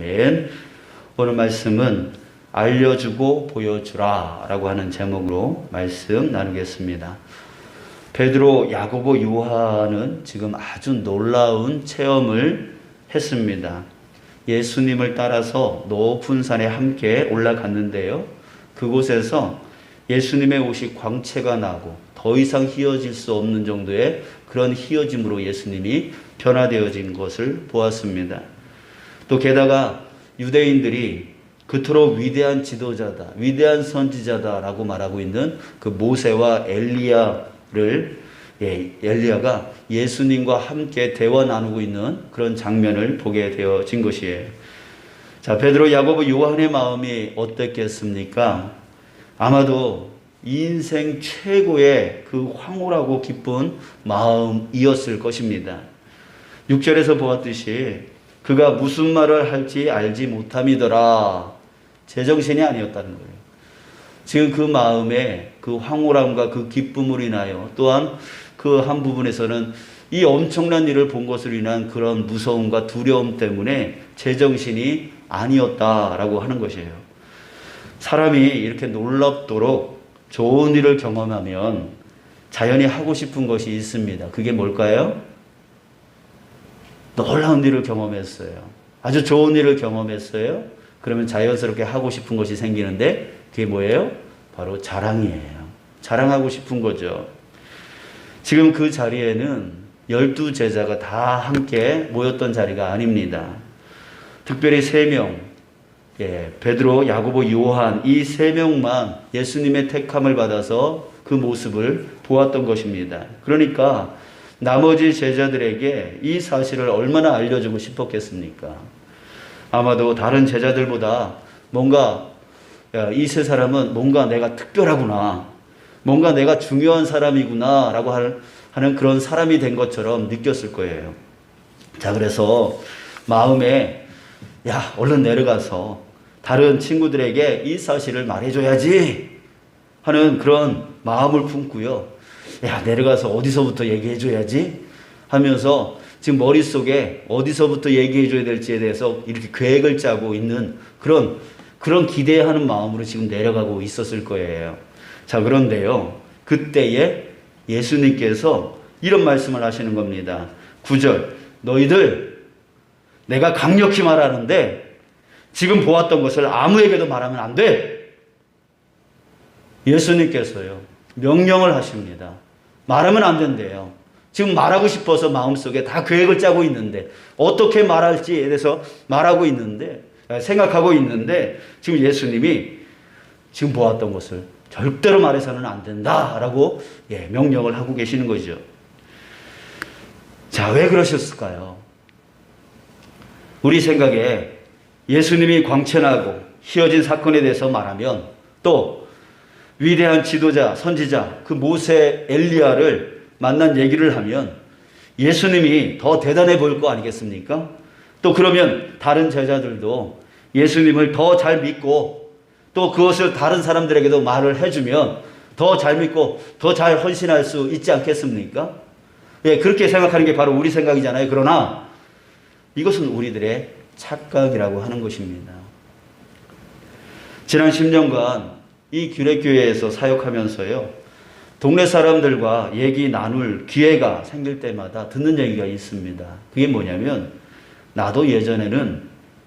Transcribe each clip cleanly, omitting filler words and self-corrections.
아멘. 오늘 말씀은 알려주고 보여주라 라고 하는 제목으로 말씀 나누겠습니다. 베드로, 야고보, 요한은 지금 아주 놀라운 체험을 했습니다. 예수님을 따라서 높은 산에 함께 올라갔는데요. 그곳에서 예수님의 옷이 광채가 나고 더 이상 휘어질 수 없는 정도의 그런 휘어짐으로 예수님이 변화되어진 것을 보았습니다. 또 게다가 유대인들이 그토록 위대한 지도자다, 위대한 선지자다라고 말하고 있는 그 모세와 엘리야가 예수님과 함께 대화 나누고 있는 그런 장면을 보게 되어진 것이에요. 자, 베드로, 야고보, 요한의 마음이 어땠겠습니까? 아마도 인생 최고의 그 황홀하고 기쁜 마음이었을 것입니다. 6절에서 보았듯이 그가 무슨 말을 할지 알지 못함이더라. 제정신이 아니었다는 거예요. 지금 그 마음에 그 황홀함과 그 기쁨으로 인하여 또한 그 한 부분에서는 이 엄청난 일을 본 것으로 인한 그런 무서움과 두려움 때문에 제정신이 아니었다라고 하는 것이에요. 사람이 이렇게 놀랍도록 좋은 일을 경험하면 자연히 하고 싶은 것이 있습니다. 그게 뭘까요? 놀라운 일을 경험했어요. 아주 좋은 일을 경험했어요. 그러면 자연스럽게 하고 싶은 것이 생기는데 그게 뭐예요? 바로 자랑이에요. 자랑하고 싶은 거죠. 지금 그 자리에는 12제자가 다 함께 모였던 자리가 아닙니다. 특별히 3명, 베드로, 야고보, 요한 이 3명만 예수님의 택함을 받아서 그 모습을 보았던 것입니다. 그러니까 나머지 제자들에게 이 사실을 얼마나 알려주고 싶었겠습니까? 아마도 다른 제자들보다 뭔가 이 세 사람은 뭔가 내가 특별하구나, 뭔가 내가 중요한 사람이구나 라고 하는 그런 사람이 된 것처럼 느꼈을 거예요. 자, 그래서 마음에 얼른 내려가서 다른 친구들에게 이 사실을 말해줘야지 하는 그런 마음을 품고요. 내려가서 어디서부터 얘기해줘야지 하면서 지금 머릿속에 어디서부터 얘기해줘야 될지에 대해서 이렇게 계획을 짜고 있는 그런 기대하는 마음으로 지금 내려가고 있었을 거예요. 자, 그런데요, 그때에 예수님께서 이런 말씀을 하시는 겁니다. 9절, 너희들 내가 강력히 말하는데 지금 보았던 것을 아무에게도 말하면 안 돼. 예수님께서요, 명령을 하십니다. 말하면 안 된대요. 지금 말하고 싶어서 마음속에 다 계획을 짜고 있는데 어떻게 말할지에 대해서 말하고 있는데 생각하고 있는데 지금 예수님이 지금 보았던 것을 절대로 말해서는 안 된다라고 명령을 하고 계시는 거죠. 자, 왜 그러셨을까요? 우리 생각에 예수님이 광채나고 휘어진 사건에 대해서 말하면 또 위대한 지도자, 선지자, 그 모세, 엘리야를 만난 얘기를 하면 예수님이 더 대단해 보일 거 아니겠습니까? 또 그러면 다른 제자들도 예수님을 더 잘 믿고 또 그것을 다른 사람들에게도 말을 해주면 더 잘 믿고 더 잘 헌신할 수 있지 않겠습니까? 그렇게 생각하는 게 바로 우리 생각이잖아요. 그러나 이것은 우리들의 착각이라고 하는 것입니다. 지난 10년간 이 규례교회에서 사역하면서요, 동네 사람들과 얘기 나눌 기회가 생길 때마다 듣는 얘기가 있습니다. 그게 뭐냐면, 나도 예전에는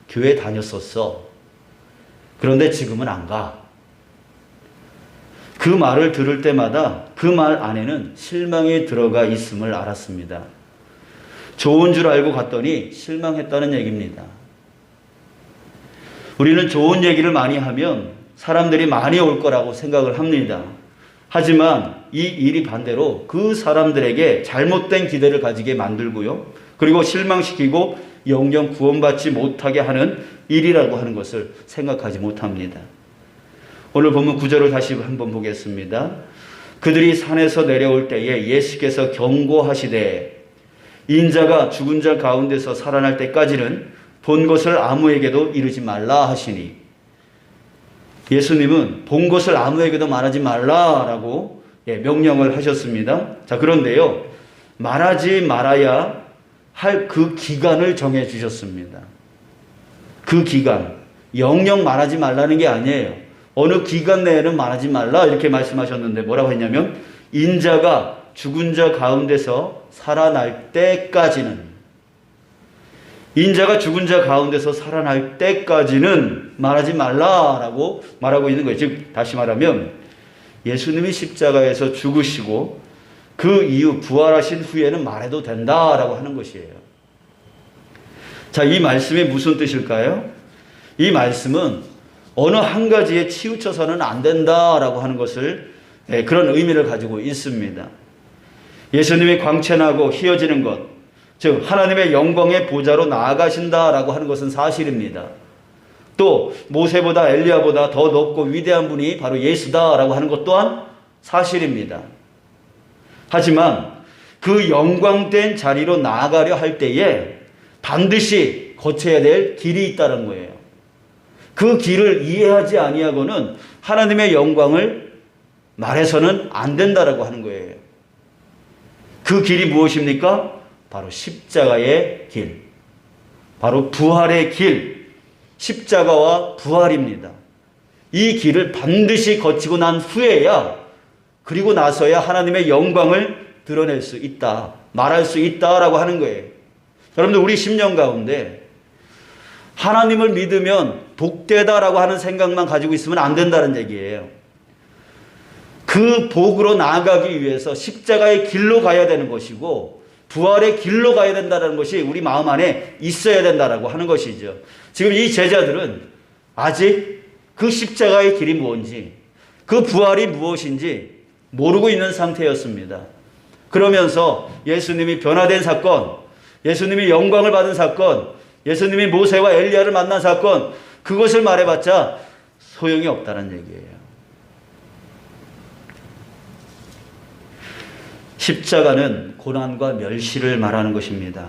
교회 다녔었어. 그런데 지금은 안 가. 그 말을 들을 때마다 그 말 안에는 실망이 들어가 있음을 알았습니다. 좋은 줄 알고 갔더니 실망했다는 얘기입니다. 우리는 좋은 얘기를 많이 하면 사람들이 많이 올 거라고 생각을 합니다. 하지만 이 일이 반대로 그 사람들에게 잘못된 기대를 가지게 만들고요, 그리고 실망시키고 영영 구원받지 못하게 하는 일이라고 하는 것을 생각하지 못합니다. 오늘 본문 9절을 다시 한번 보겠습니다. 그들이 산에서 내려올 때에 예수께서 경고하시되 인자가 죽은 자 가운데서 살아날 때까지는 본 것을 아무에게도 이르지 말라 하시니, 예수님은 본 것을 아무에게도 말하지 말라라고 명령을 하셨습니다. 자, 그런데요, 말하지 말아야 할 그 기간을 정해 주셨습니다. 그 기간, 영영 말하지 말라는 게 아니에요. 어느 기간 내에는 말하지 말라 이렇게 말씀하셨는데 뭐라고 했냐면 인자가 죽은 자 가운데서 살아날 때까지는, 인자가 죽은 자 가운데서 살아날 때까지는 말하지 말라라고 말하고 있는 거예요. 즉 다시 말하면 예수님이 십자가에서 죽으시고 그 이후 부활하신 후에는 말해도 된다라고 하는 것이에요. 자, 이 말씀이 무슨 뜻일까요? 이 말씀은 어느 한 가지에 치우쳐서는 안 된다라고 하는 것을, 그런 의미를 가지고 있습니다. 예수님이 광채나고 희어지는 것, 즉 하나님의 영광의 보좌로 나아가신다라고 하는 것은 사실입니다. 또 모세보다 엘리야보다 더 높고 위대한 분이 바로 예수다라고 하는 것 또한 사실입니다. 하지만 그 영광된 자리로 나아가려 할 때에 반드시 거쳐야 될 길이 있다는 거예요. 그 길을 이해하지 아니하고는 하나님의 영광을 말해서는 안 된다라고 하는 거예요. 그 길이 무엇입니까? 바로 십자가의 길, 바로 부활의 길, 십자가와 부활입니다. 이 길을 반드시 거치고 난 후에야, 그리고 나서야 하나님의 영광을 드러낼 수 있다, 말할 수 있다라고 하는 거예요. 여러분들, 우리 심령 가운데 하나님을 믿으면 복되다라고 하는 생각만 가지고 있으면 안 된다는 얘기예요. 그 복으로 나아가기 위해서 십자가의 길로 가야 되는 것이고 부활의 길로 가야 된다는 것이 우리 마음 안에 있어야 된다라고 하는 것이죠. 지금 이 제자들은 아직 그 십자가의 길이 뭔지, 그 부활이 무엇인지 모르고 있는 상태였습니다. 그러면서 예수님이 변화된 사건, 예수님이 영광을 받은 사건, 예수님이 모세와 엘리야를 만난 사건, 그것을 말해봤자 소용이 없다는 얘기예요. 십자가는 고난과 멸시를 말하는 것입니다.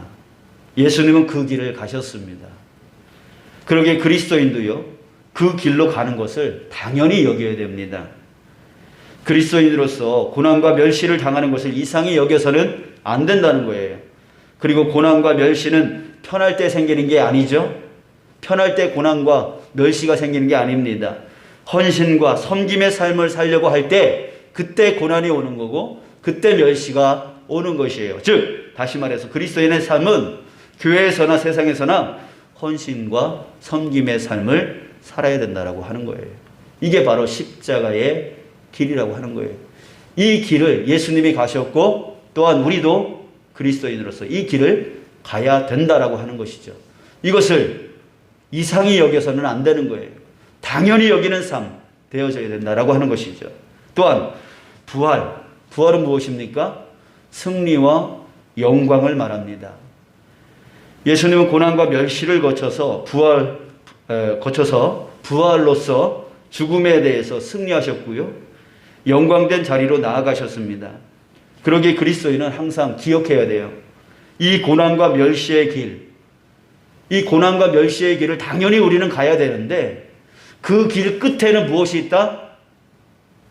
예수님은 그 길을 가셨습니다. 그러기에 그리스도인도요, 그 길로 가는 것을 당연히 여겨야 됩니다. 그리스도인으로서 고난과 멸시를 당하는 것을 이상히 여겨서는 안 된다는 거예요. 그리고 고난과 멸시는 편할 때 생기는 게 아니죠. 편할 때 고난과 멸시가 생기는 게 아닙니다. 헌신과 섬김의 삶을 살려고 할 때 그때 고난이 오는 거고 그때 멸시가 오는 것이에요. 즉 다시 말해서 그리스도인의 삶은 교회에서나 세상에서나 헌신과 섬김의 삶을 살아야 된다라고 하는 거예요. 이게 바로 십자가의 길이라고 하는 거예요. 이 길을 예수님이 가셨고 또한 우리도 그리스도인으로서 이 길을 가야 된다라고 하는 것이죠. 이것을 이상히 여겨서는 안 되는 거예요. 당연히 여기는 삶 되어져야 된다라고 하는 것이죠. 또한 부활은 무엇입니까? 승리와 영광을 말합니다. 예수님은 고난과 멸시를 거쳐서 부활로서 죽음에 대해서 승리하셨고요. 영광된 자리로 나아가셨습니다. 그러기에 그리스도인은 항상 기억해야 돼요. 이 고난과 멸시의 길, 이 고난과 멸시의 길을 당연히 우리는 가야 되는데 그 길 끝에는 무엇이 있다?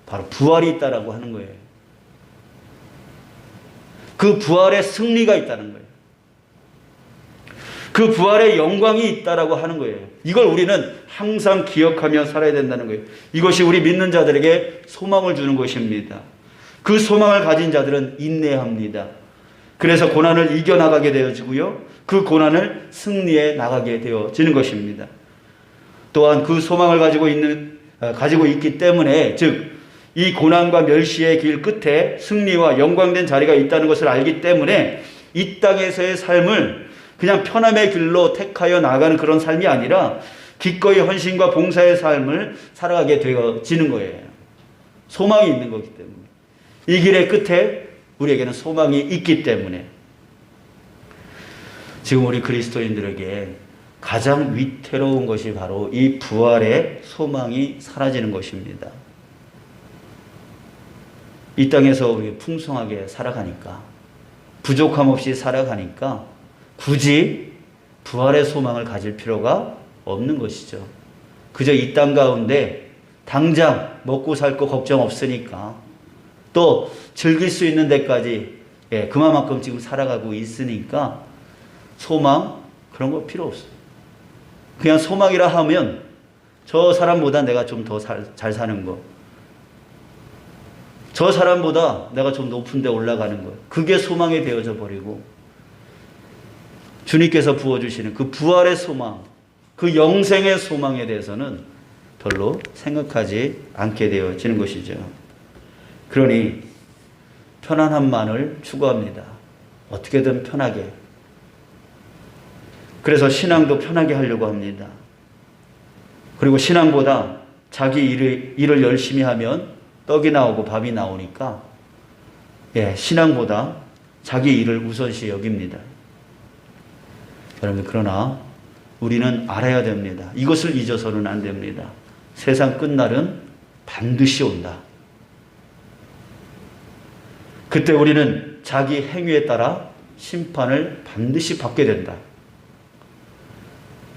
바로 부활이 있다라고 하는 거예요. 그 부활의 승리가 있다는 거예요. 그 부활의 영광이 있다라고 하는 거예요. 이걸 우리는 항상 기억하며 살아야 된다는 거예요. 이것이 우리 믿는 자들에게 소망을 주는 것입니다. 그 소망을 가진 자들은 인내합니다. 그래서 고난을 이겨나가게 되어지고요. 그 고난을 승리해 나가게 되어지는 것입니다. 또한 그 소망을 가지고 있기 때문에, 즉 이 고난과 멸시의 길 끝에 승리와 영광된 자리가 있다는 것을 알기 때문에 이 땅에서의 삶을 그냥 편함의 길로 택하여 나가는 그런 삶이 아니라 기꺼이 헌신과 봉사의 삶을 살아가게 되어지는 거예요. 소망이 있는 거기 때문에. 이 길의 끝에 우리에게는 소망이 있기 때문에 지금 우리 그리스도인들에게 가장 위태로운 것이 바로 이 부활의 소망이 사라지는 것입니다. 이 땅에서 우리 풍성하게 살아가니까, 부족함 없이 살아가니까 굳이 부활의 소망을 가질 필요가 없는 것이죠. 그저 이 땅 가운데 당장 먹고 살 거 걱정 없으니까, 또 즐길 수 있는 데까지 그만큼 지금 살아가고 있으니까 소망 그런 거 필요 없어요. 그냥 소망이라 하면 저 사람보다 내가 좀 더 잘 사는 거, 저 사람보다 내가 좀 높은 데 올라가는 거, 그게 소망이 되어져 버리고 주님께서 부어주시는 그 부활의 소망, 그 영생의 소망에 대해서는 별로 생각하지 않게 되어지는 것이죠. 그러니 편안함만을 추구합니다. 어떻게든 편하게. 그래서 신앙도 편하게 하려고 합니다. 그리고 신앙보다 자기 일을 열심히 하면 떡이 나오고 밥이 나오니까 신앙보다 자기 일을 우선시 여깁니다. 여러분, 그러나 우리는 알아야 됩니다. 이것을 잊어서는 안 됩니다. 세상 끝날은 반드시 온다. 그때 우리는 자기 행위에 따라 심판을 반드시 받게 된다.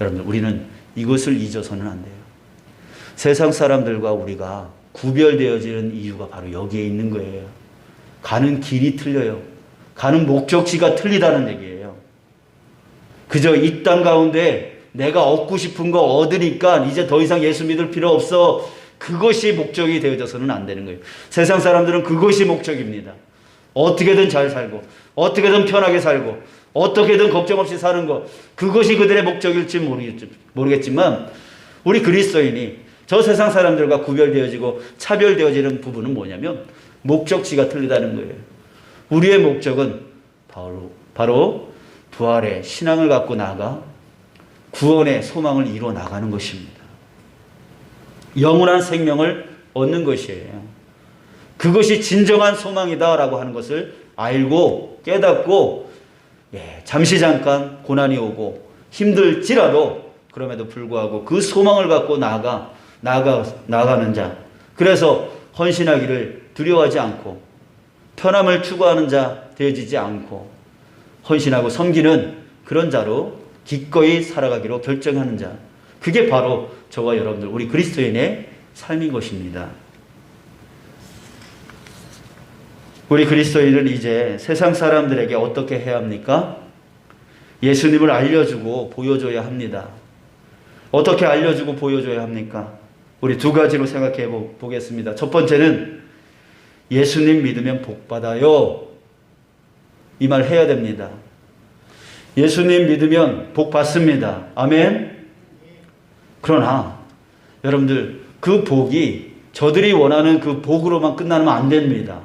여러분, 우리는 이것을 잊어서는 안 돼요. 세상 사람들과 우리가 구별되어지는 이유가 바로 여기에 있는 거예요. 가는 길이 틀려요. 가는 목적지가 틀리다는 얘기예요. 그저 이 땅 가운데 내가 얻고 싶은 거 얻으니까 이제 더 이상 예수 믿을 필요 없어. 그것이 목적이 되어져서는 안 되는 거예요. 세상 사람들은 그것이 목적입니다. 어떻게든 잘 살고, 어떻게든 편하게 살고, 어떻게든 걱정 없이 사는 것, 그것이 그들의 목적일지 모르겠지만 우리 그리스도인이 저 세상 사람들과 구별되어지고 차별되어지는 부분은 뭐냐면 목적지가 틀리다는 거예요. 우리의 목적은 바로 부활의 신앙을 갖고 나아가 구원의 소망을 이루어 나가는 것입니다. 영원한 생명을 얻는 것이에요. 그것이 진정한 소망이다라고 하는 것을 알고 깨닫고 잠시 잠깐 고난이 오고 힘들지라도 그럼에도 불구하고 그 소망을 갖고 나아가는 자, 그래서 헌신하기를 두려워하지 않고 편함을 추구하는 자 되어지지 않고 헌신하고 섬기는 그런 자로 기꺼이 살아가기로 결정하는 자, 그게 바로 저와 여러분들 우리 그리스도인의 삶인 것입니다. 우리 그리스도인은 이제 세상 사람들에게 어떻게 해야 합니까? 예수님을 알려주고 보여줘야 합니다. 어떻게 알려주고 보여줘야 합니까? 우리 두 가지로 생각해 보겠습니다. 첫 번째는 예수님 믿으면 복 받아요. 이 말 해야 됩니다. 예수님 믿으면 복 받습니다. 아멘. 그러나 여러분들, 그 복이 저들이 원하는 그 복으로만 끝나면 안 됩니다.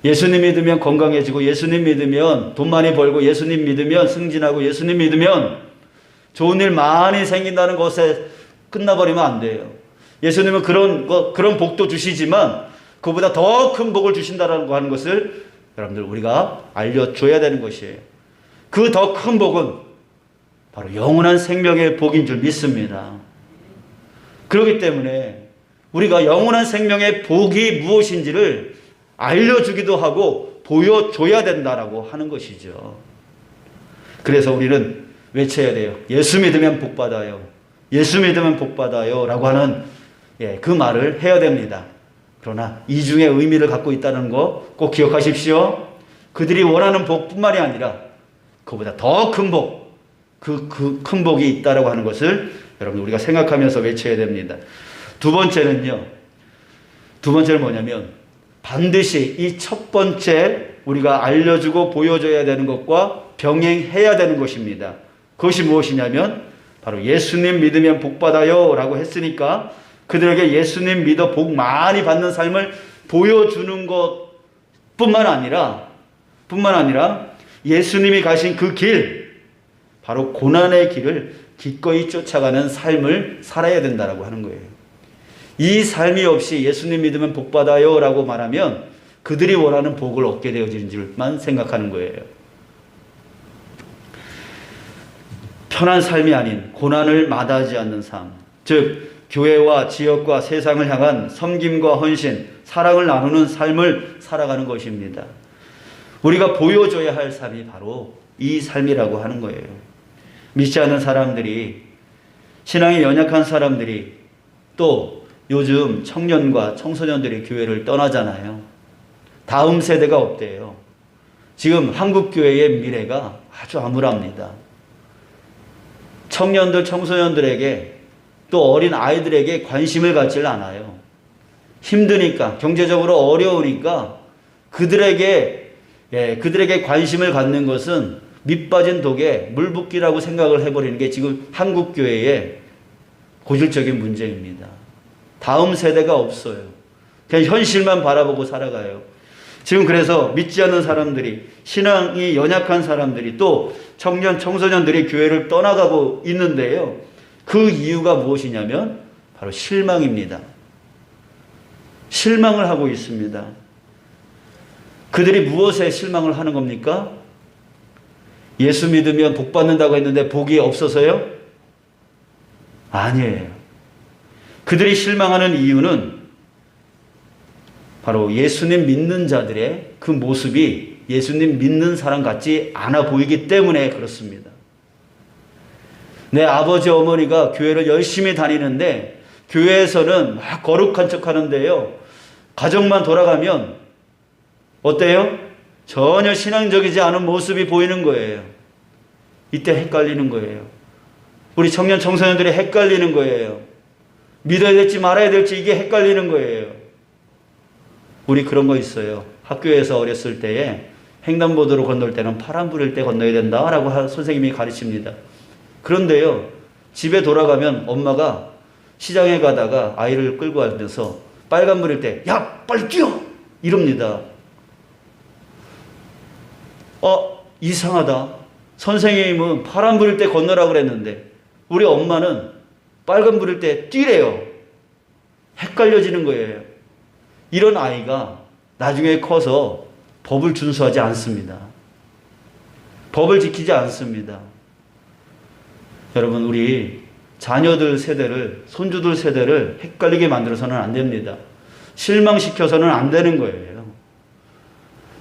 예수님 믿으면 건강해지고, 예수님 믿으면 돈 많이 벌고, 예수님 믿으면 승진하고, 예수님 믿으면 좋은 일 많이 생긴다는 것에 끝나버리면 안 돼요. 예수님은 그런 복도 주시지만 그보다 더 큰 복을 주신다라고 하는 것을 여러분들 우리가 알려줘야 되는 것이에요. 그 더 큰 복은 바로 영원한 생명의 복인 줄 믿습니다. 그렇기 때문에 우리가 영원한 생명의 복이 무엇인지를 알려주기도 하고 보여줘야 된다라고 하는 것이죠. 그래서 우리는 외쳐야 돼요. 예수 믿으면 복 받아요. 예수 믿으면 복 받아요. 라고 하는 그 말을 해야 됩니다. 그러나 이중의 의미를 갖고 있다는 거 꼭 기억하십시오. 그들이 원하는 복뿐만이 아니라 그보다 더 큰 복, 그 큰 복이 있다라고 하는 것을 여러분 우리가 생각하면서 외쳐야 됩니다. 두 번째는 뭐냐면 반드시 이 첫 번째 우리가 알려주고 보여줘야 되는 것과 병행해야 되는 것입니다. 그것이 무엇이냐면 바로 예수님 믿으면 복 받아요 라고 했으니까 그들에게 예수님 믿어 복 많이 받는 삶을 보여주는 것뿐만 아니라 예수님이 가신 그 길, 바로 고난의 길을 기꺼이 쫓아가는 삶을 살아야 된다라고 하는 거예요. 이 삶이 없이 예수님 믿으면 복 받아요 라고 말하면 그들이 원하는 복을 얻게 되어지는 줄만 생각하는 거예요. 편한 삶이 아닌 고난을 마다하지 않는 삶, 즉 교회와 지역과 세상을 향한 섬김과 헌신, 사랑을 나누는 삶을 살아가는 것입니다. 우리가 보여줘야 할 삶이 바로 이 삶이라고 하는 거예요. 믿지 않는 사람들이, 신앙이 연약한 사람들이, 또 요즘 청년과 청소년들이 교회를 떠나잖아요. 다음 세대가 없대요. 지금 한국교회의 미래가 아주 암울합니다. 청년들, 청소년들에게 또 어린 아이들에게 관심을 갖질 않아요. 힘드니까, 경제적으로 어려우니까 그들에게 관심을 갖는 것은 밑빠진 독에 물 붓기라고 생각을 해버리는 게 지금 한국 교회의 고질적인 문제입니다. 다음 세대가 없어요. 그냥 현실만 바라보고 살아가요. 지금 그래서 믿지 않는 사람들이, 신앙이 연약한 사람들이, 또 청년, 청소년들이 교회를 떠나가고 있는데요. 그 이유가 무엇이냐면 바로 실망입니다. 실망을 하고 있습니다. 그들이 무엇에 실망을 하는 겁니까? 예수 믿으면 복 받는다고 했는데 복이 없어서요? 아니에요. 그들이 실망하는 이유는 바로 예수님 믿는 자들의 그 모습이 예수님 믿는 사람 같지 않아 보이기 때문에 그렇습니다. 내 아버지 어머니가 교회를 열심히 다니는데 교회에서는 막 거룩한 척 하는데요. 가정만 돌아가면 어때요? 전혀 신앙적이지 않은 모습이 보이는 거예요. 이때 헷갈리는 거예요. 우리 청년 청소년들이 헷갈리는 거예요. 믿어야 될지 말아야 될지 이게 헷갈리는 거예요. 우리 그런 거 있어요. 학교에서 어렸을 때에 횡단보도로 건널 때는 파란 불일 때 건너야 된다라고 선생님이 가르칩니다. 그런데요, 집에 돌아가면 엄마가 시장에 가다가 아이를 끌고 가면서 빨간 불일 때 야 빨리 뛰어 이럽니다. 이상하다. 선생님은 파란 불일 때 건너라고 그랬는데 우리 엄마는 빨간 불일 때 뛰래요. 헷갈려지는 거예요. 이런 아이가 나중에 커서 법을 준수하지 않습니다. 법을 지키지 않습니다. 여러분, 우리 자녀들 세대를, 손주들 세대를 헷갈리게 만들어서는 안 됩니다. 실망시켜서는 안 되는 거예요.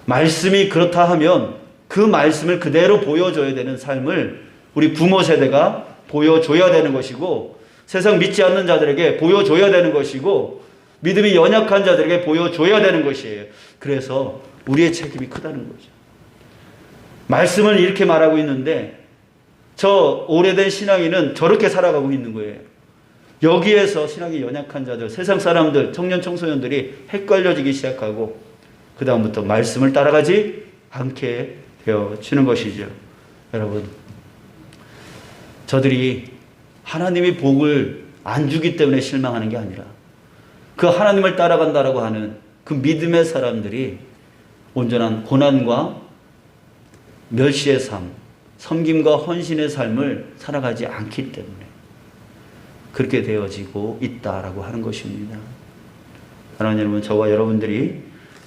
말씀이 그렇다 하면 그 말씀을 그대로 보여줘야 되는 삶을 우리 부모 세대가 보여줘야 되는 것이고, 세상 믿지 않는 자들에게 보여줘야 되는 것이고, 믿음이 연약한 자들에게 보여줘야 되는 것이에요. 그래서 우리의 책임이 크다는 거죠. 말씀을 이렇게 말하고 있는데 저 오래된 신앙인은 저렇게 살아가고 있는 거예요. 여기에서 신앙이 연약한 자들, 세상 사람들, 청년 청소년들이 헷갈려지기 시작하고 그 다음부터 말씀을 따라가지 않게 되어지는 것이죠. 여러분, 저들이 하나님이 복을 안 주기 때문에 실망하는 게 아니라 그 하나님을 따라간다라고 하는 그 믿음의 사람들이 온전한 고난과 멸시의 삶, 섬김과 헌신의 삶을 살아가지 않기 때문에 그렇게 되어지고 있다라고 하는 것입니다. 하나님 여러분, 저와 여러분들이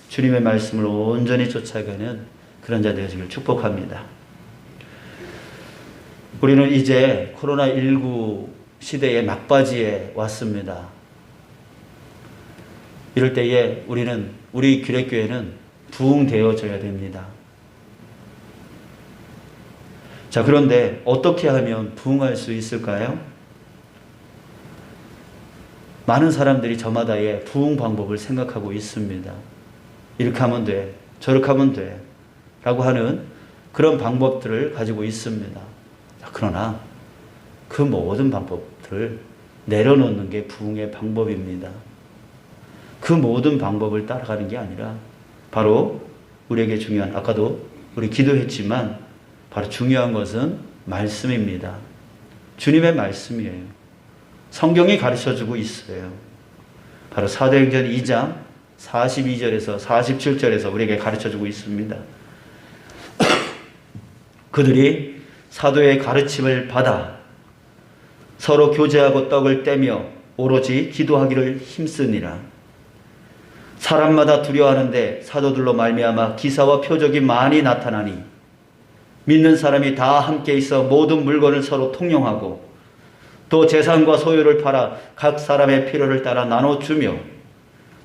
주님의 말씀을 온전히 쫓아가는 그런 자 되어지길 축복합니다. 우리는 이제 코로나19 시대의 막바지에 왔습니다. 이럴 때에 우리 규례교회는 부흥되어져야 됩니다. 자, 그런데 어떻게 하면 부흥할 수 있을까요? 많은 사람들이 저마다의 부흥 방법을 생각하고 있습니다. 이렇게 하면 돼, 저렇게 하면 돼 라고 하는 그런 방법들을 가지고 있습니다. 그러나 그 모든 방법들을 내려놓는 게 부흥의 방법입니다. 그 모든 방법을 따라가는 게 아니라 바로 우리에게 중요한, 아까도 우리 기도했지만 바로 중요한 것은 말씀입니다. 주님의 말씀이에요. 성경이 가르쳐주고 있어요. 바로 사도행전 2장 42절에서 47절에서 우리에게 가르쳐주고 있습니다. 그들이 사도의 가르침을 받아 서로 교제하고 떡을 떼며 오로지 기도하기를 힘쓰니라. 사람마다 두려워하는데 사도들로 말미암아 기사와 표적이 많이 나타나니 믿는 사람이 다 함께 있어 모든 물건을 서로 통용하고 또 재산과 소유를 팔아 각 사람의 필요를 따라 나눠주며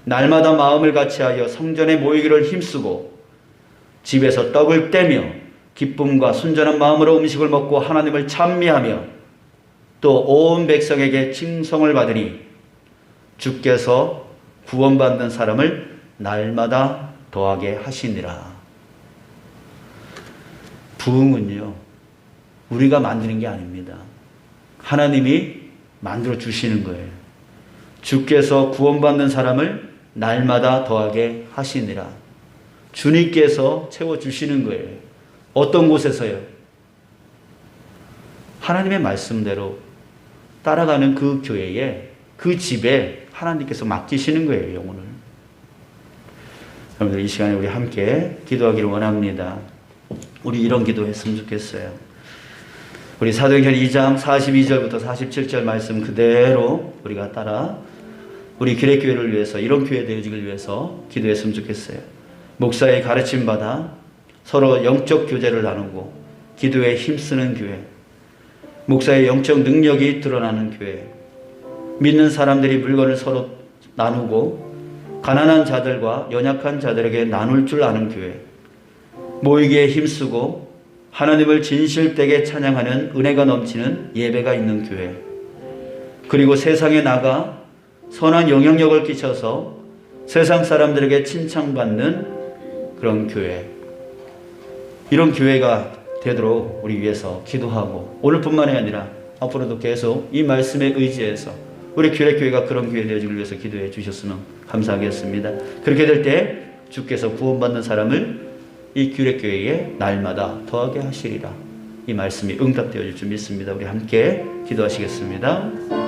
날마다 마음을 같이하여 성전에 모이기를 힘쓰고 집에서 떡을 떼며 기쁨과 순전한 마음으로 음식을 먹고 하나님을 찬미하며 또 온 백성에게 칭송을 받으니 주께서 구원받는 사람을 날마다 더하게 하시니라. 부흥은요, 우리가 만드는 게 아닙니다. 하나님이 만들어 주시는 거예요. 주께서 구원받는 사람을 날마다 더하게 하시니라. 주님께서 채워주시는 거예요. 어떤 곳에서요? 하나님의 말씀대로 따라가는 그 교회에, 그 집에 하나님께서 맡기시는 거예요, 영혼을. 여러분들 이 시간에 우리 함께 기도하기를 원합니다. 우리 이런 기도했으면 좋겠어요. 우리 사도행전 2장 42절부터 47절 말씀 그대로 우리가 따라 우리 규례교회를 위해서, 이런 교회 되어지기를 위해서 기도했으면 좋겠어요. 목사의 가르침 받아 서로 영적 교제를 나누고 기도에 힘쓰는 교회, 목사의 영적 능력이 드러나는 교회, 믿는 사람들이 물건을 서로 나누고 가난한 자들과 연약한 자들에게 나눌 줄 아는 교회, 모이기에 힘쓰고 하나님을 진실되게 찬양하는 은혜가 넘치는 예배가 있는 교회, 그리고 세상에 나가 선한 영향력을 끼쳐서 세상 사람들에게 칭찬받는 그런 교회, 이런 교회가 되도록 우리 위해서 기도하고, 오늘뿐만이 아니라 앞으로도 계속 이 말씀에 의지해서 우리 규례교회가 그런 교회 되어지기 위해서 기도해 주셨으면 감사하겠습니다. 그렇게 될 때 주께서 구원받는 사람을 이 규례교회에 날마다 더하게 하시리라. 이 말씀이 응답되어질 줄 믿습니다. 우리 함께 기도하시겠습니다.